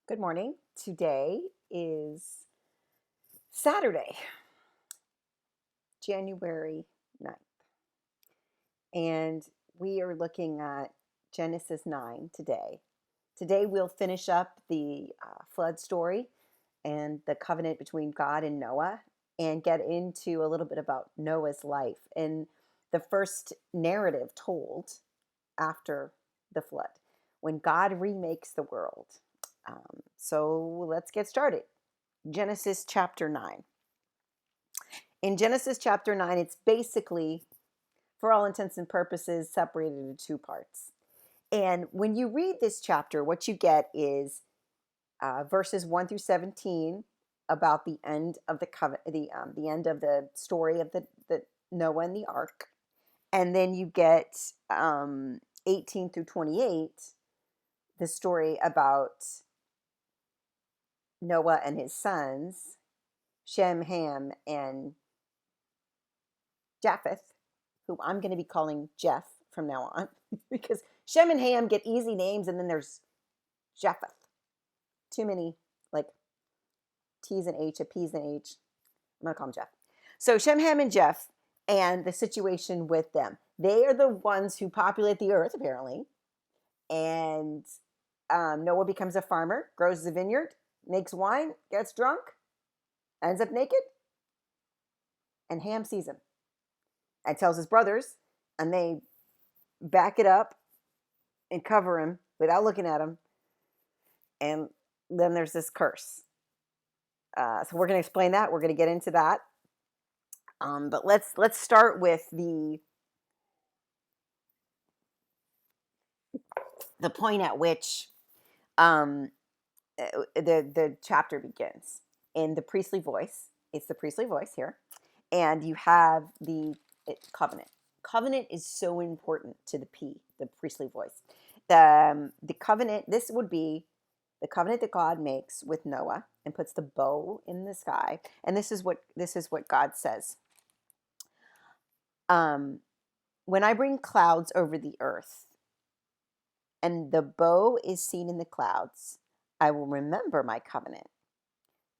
Good morning. Today is Saturday, January 9th, and we are looking at Genesis 9 today. Today we'll finish up the flood story and the covenant between God and Noah and get into a little bit about Noah's life and the first narrative told after the flood when God remakes the world. So let's get started. Genesis chapter 9. In Genesis chapter 9, it's basically, for all intents and purposes, separated into two parts. And when you read this chapter, what you get is verses 1 through 17 about the end of the covenant, the end of the story of the Noah and the ark. And then you get 18 through 28, the story about Noah and his sons, Shem, Ham, and Japheth, who I'm going to be calling Jeff from now on, because Shem and Ham get easy names, and then there's Japheth. Too many, like T's and H, a P's and H. I'm going to call him Jeff. So Shem, Ham, and Jeff, and the situation with them. They are the ones who populate the earth, apparently. And Noah becomes a farmer, grows a vineyard, makes wine, gets drunk, ends up naked, and Ham sees him and tells his brothers, and they back it up and cover him without looking at him. And then there's this curse. So we're going to explain that. We're going to get into that. But let's start with the point at which the chapter begins in the priestly voice. It's the priestly voice here, and you have the covenant. Covenant is so important to the priestly voice. The covenant. This would be the covenant that God makes with Noah and puts the bow in the sky. And this is what God says. When I bring clouds over the earth, and the bow is seen in the clouds, I will remember my covenant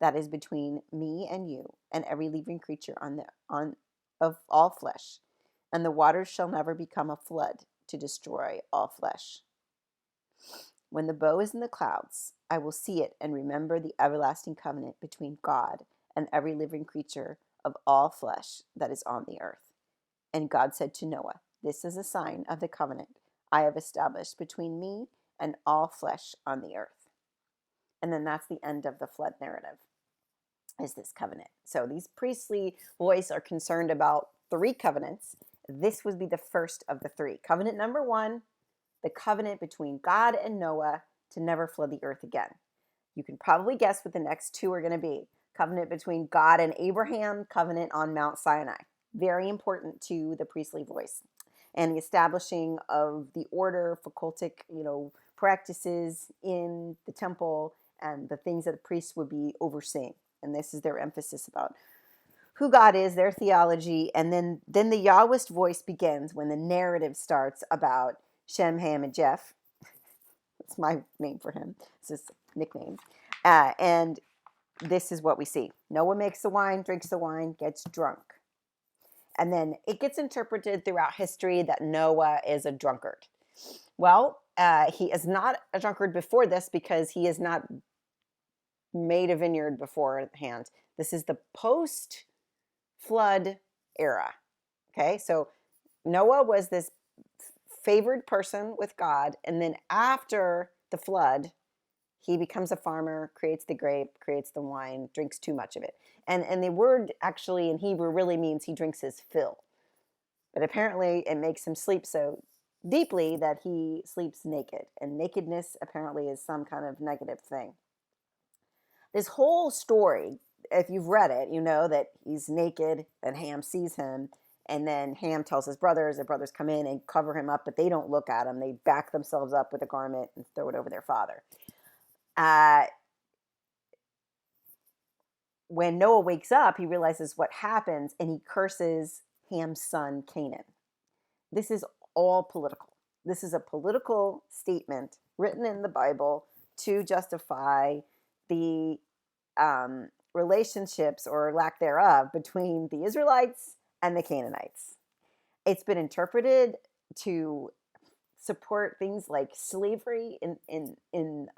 that is between me and you and every living creature of all flesh, and the waters shall never become a flood to destroy all flesh. When the bow is in the clouds, I will see it and remember the everlasting covenant between God and every living creature of all flesh that is on the earth. And God said to Noah, this is a sign of the covenant I have established between me and all flesh on the earth. And then that's the end of the flood narrative, is this covenant. So these priestly voice are concerned about 3 covenants. This would be the first of the 3. Covenant number 1, the covenant between God and Noah to never flood the earth again. You can probably guess what the next 2 are going to be. Covenant between God and Abraham, covenant on Mount Sinai. Very important to the priestly voice. And the establishing of the order for cultic, practices in the temple and the things that the priests would be overseeing. And this is their emphasis about who God is, their theology. And then the Yahwist voice begins when the narrative starts about Shem, Ham, and Jeff. That's my name for him. It's his nickname. And this is what we see. Noah makes the wine, drinks the wine, gets drunk. And then it gets interpreted throughout history that Noah is a drunkard. Well, he is not a drunkard before this because he has not made a vineyard beforehand. This is the post-flood era. Okay, so Noah was this favored person with God, and then after the flood, he becomes a farmer, creates the grape, creates the wine, drinks too much of it. And the word actually in Hebrew really means he drinks his fill. But apparently it makes him sleep so deeply that he sleeps naked. And nakedness apparently is some kind of negative thing. This whole story, if you've read it, you know that he's naked and Ham sees him. And then Ham tells his brothers, the brothers come in and cover him up, but they don't look at him. They back themselves up with a garment and throw it over their father. When Noah wakes up, he realizes what happens, and he curses Ham's son, Canaan. This is all political. This is a political statement written in the Bible to justify the relationships or lack thereof between the Israelites and the Canaanites. It's been interpreted to support things like slavery in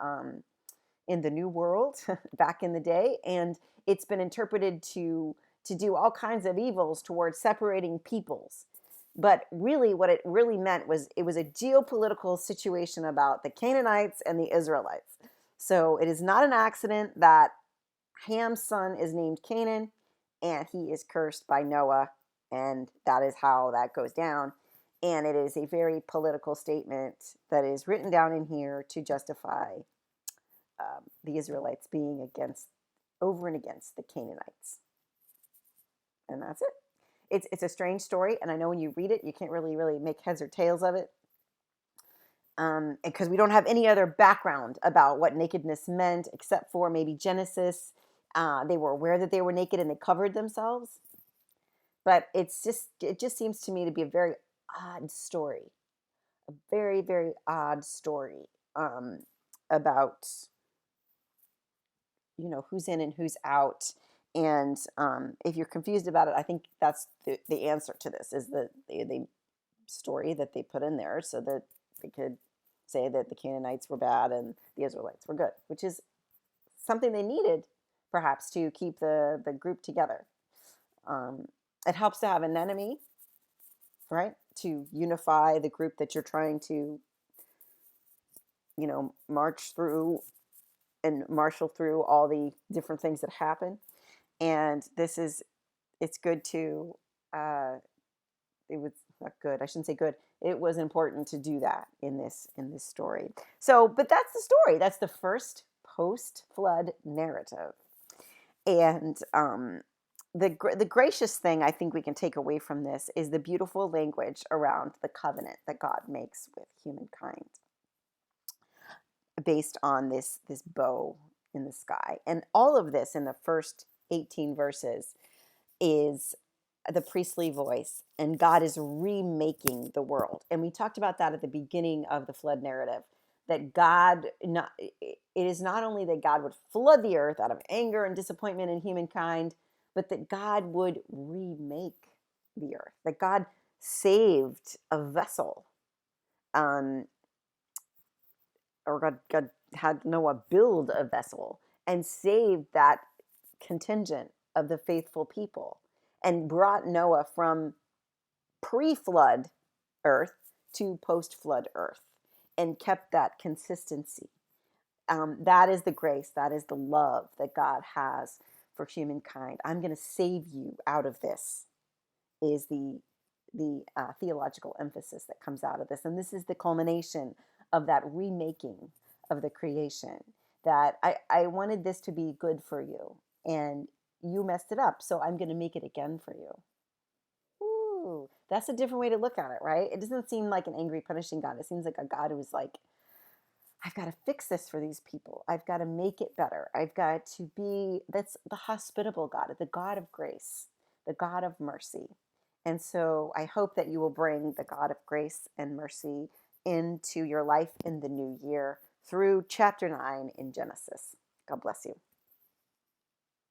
the New World back in the day, and it's been interpreted to do all kinds of evils towards separating peoples. But really, what it really meant was it was a geopolitical situation about the Canaanites and the Israelites. So it is not an accident that Ham's son is named Canaan, and he is cursed by Noah, and that is how that goes down. And it is a very political statement that is written down in here to justify the Israelites being over and against the Canaanites. And that's it. It's a strange story, and I know when you read it, you can't really make heads or tails of it, because we don't have any other background about what nakedness meant, except for maybe Genesis. They were aware that they were naked and they covered themselves. But it just seems to me to be a very odd story, a very, very odd story about, who's in and who's out. And if you're confused about it, I think that's the answer to this, is the story that they put in there so that they could say that the Canaanites were bad and the Israelites were good, which is something they needed perhaps to keep the group together. It helps to have an enemy, right, to unify the group that you're trying to, march through and marshal through all the different things that happen. And it's good to, it was not good, I shouldn't say good, it was important to do that in this story. So, but that's the story. That's the first post-flood narrative. And the gracious thing I think we can take away from this is the beautiful language around the covenant that God makes with humankind, based on this bow in the sky. And all of this in the first 18 verses is the priestly voice, and God is remaking the world. And we talked about that at the beginning of the flood narrative, that it is not only that God would flood the earth out of anger and disappointment in humankind, but that God would remake the earth, that God saved a vessel, or God had Noah build a vessel and saved that contingent of the faithful people, and brought Noah from pre-flood earth to post-flood earth, and kept that consistency. That is the grace, that is the love that God has for humankind. I'm going to save you out of this, is the theological emphasis that comes out of this. And this is the culmination of that remaking of the creation, that I wanted this to be good for you, and you messed it up, so I'm going to make it again for you. Ooh, that's a different way to look at it, right? It doesn't seem like an angry, punishing God. It seems like a God who's like, I've got to fix this for these people. I've got to make it better. I've got to be, that's the hospitable God, the God of grace, the God of mercy. And so I hope that you will bring the God of grace and mercy into your life in the new year through chapter 9 in Genesis. God bless you.